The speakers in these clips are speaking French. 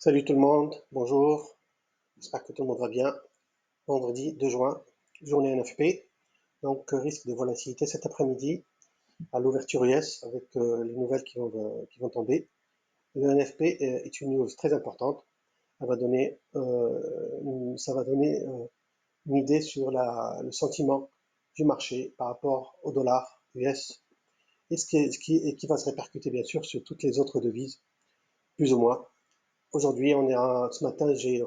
Salut tout le monde, bonjour, j'espère que tout le monde va bien. Vendredi 2 juin, journée NFP, donc risque de volatilité cet après-midi à l'ouverture US avec les nouvelles qui vont tomber. Le NFP est une news très importante, ça va donner une idée sur le sentiment du marché par rapport au dollar US et qui va se répercuter bien sûr sur toutes les autres devises, plus ou moins. Aujourd'hui, ce matin, j'ai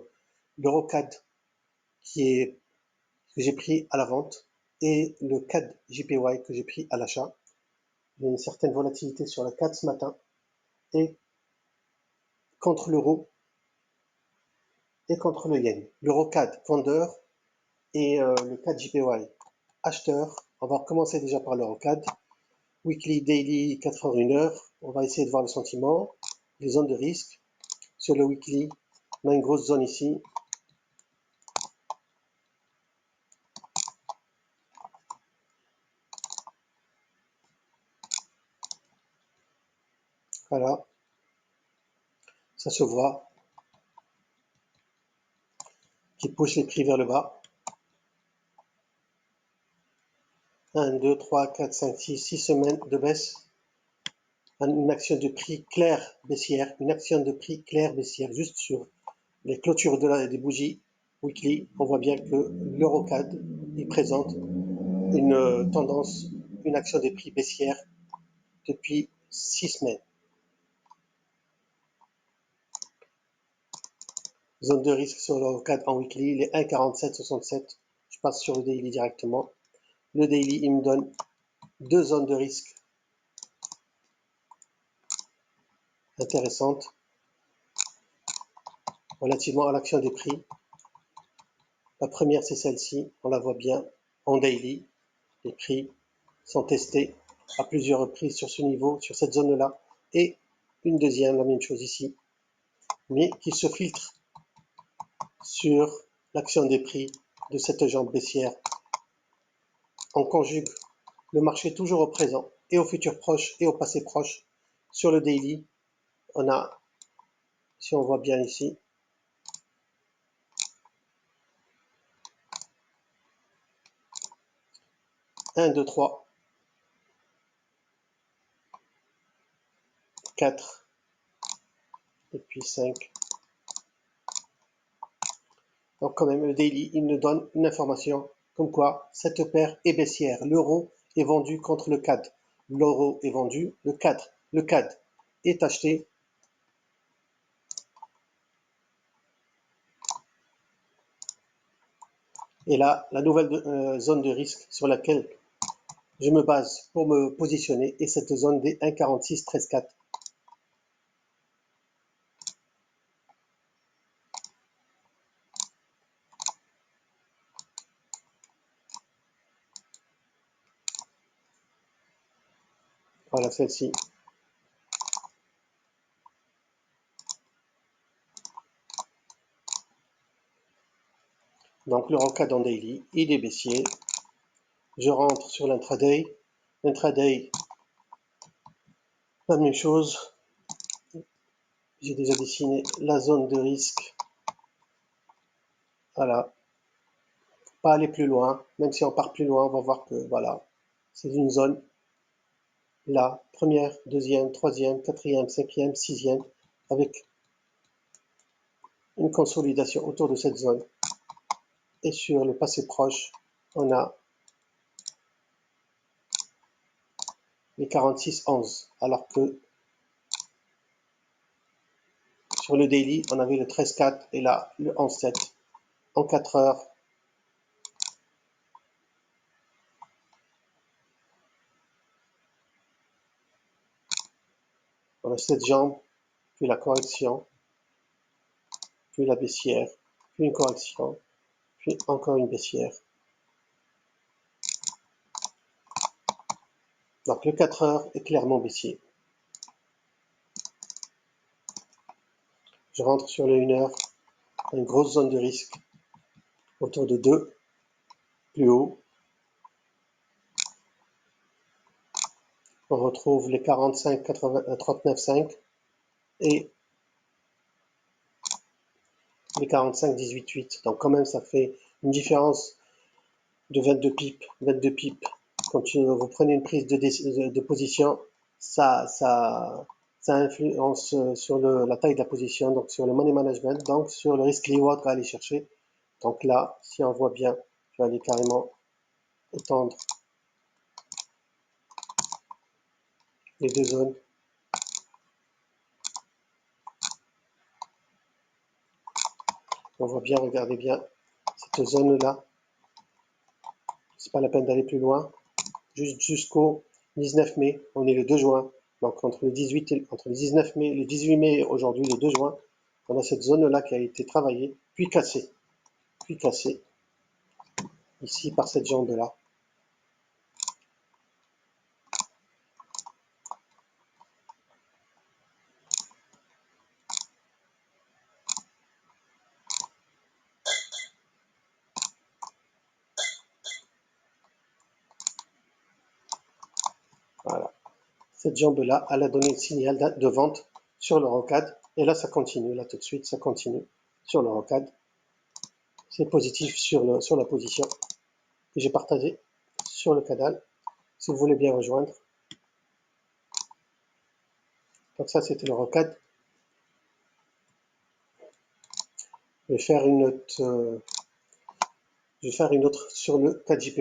l'EuroCAD qui est, que j'ai pris à la vente et le CAD JPY que j'ai pris à l'achat. Il y a une certaine volatilité sur le CAD ce matin et contre l'euro et contre le yen. L'euro CAD vendeur et le CAD JPY acheteur. On va commencer déjà par l'euro CAD. Weekly, daily, 4 heures, 1 heure. On va essayer de voir le sentiment, les zones de risque. Sur le weekly, on a une grosse zone ici. Voilà, ça se voit, qui pousse les prix vers le bas. 1, 2, 3, 4, 5, 6 semaines de baisse. Une action de prix claire baissière, juste sur les clôtures des bougies weekly. On voit bien que l'EuroCAD il présente une tendance, une action des prix baissière depuis 6 semaines. Zone de risque sur l'EuroCAD en weekly, les 1,4767. Je passe sur le daily directement. Le daily, il me donne deux zones de risque intéressantes relativement à l'action des prix. La première, c'est celle-ci, on la voit bien en daily. Les prix sont testés à plusieurs reprises sur ce niveau, sur cette zone-là. Et une deuxième, la même chose ici, mais qui se filtre sur l'action des prix de cette jambe baissière. On conjugue le marché toujours au présent et au futur proche et au passé proche. Sur le daily, on a, si on voit bien ici, 1, 2, 3, 4, et puis 5. Donc quand même, le daily, il nous donne une information comme quoi cette paire est baissière. L'euro est vendu contre le CAD. L'euro est vendu, le CAD est acheté. Et là, la nouvelle zone de risque sur laquelle je me base pour me positionner est cette zone des 1,46-13,4. Voilà celle-ci. Donc le ROCAD en daily, il est baissier. Je rentre sur l'intraday. L'intraday, la même chose. J'ai déjà dessiné la zone de risque. Voilà. Pas aller plus loin. Même si on part plus loin, on va voir que voilà, c'est une zone là, première, deuxième, troisième, quatrième, cinquième, sixième, avec une consolidation autour de cette zone. Et sur le passé proche, on a les 46,11, alors que sur le daily, on avait le 13,4 et là le 11,7. En 4 heures, on a cette jambe, puis la correction, puis la baissière, puis une correction, puis encore une baissière. Donc le 4 heures est clairement baissier. Je rentre sur le 1 heure, une grosse zone de risque autour de 2, plus haut. On retrouve les 45, 39,5 et les 45, 18, 8. Donc quand même, ça fait une différence de 22 pips. 22 pips. Quand vous prenez une prise de position, ça influence sur la taille de la position, donc sur le money management, donc sur le risk reward à aller chercher. Donc là, si on voit bien, je vais aller carrément étendre les deux zones. On voit bien, regardez bien, cette zone-là, c'est pas la peine d'aller plus loin, juste jusqu'au 19 mai, on est le 2 juin, donc entre le 19 mai, le 18 mai et aujourd'hui, le 2 juin, on a cette zone-là qui a été travaillée, puis cassée, ici par cette jambe-là. Voilà. Cette jambe-là, elle a donné le signal de vente sur le rocade. Et là, ça continue. Là, tout de suite, ça continue sur le rocade. C'est positif sur la position que j'ai partagé sur le canal. Si vous voulez bien rejoindre. Donc ça, c'était le rocade. Je vais faire une autre sur le 4JP.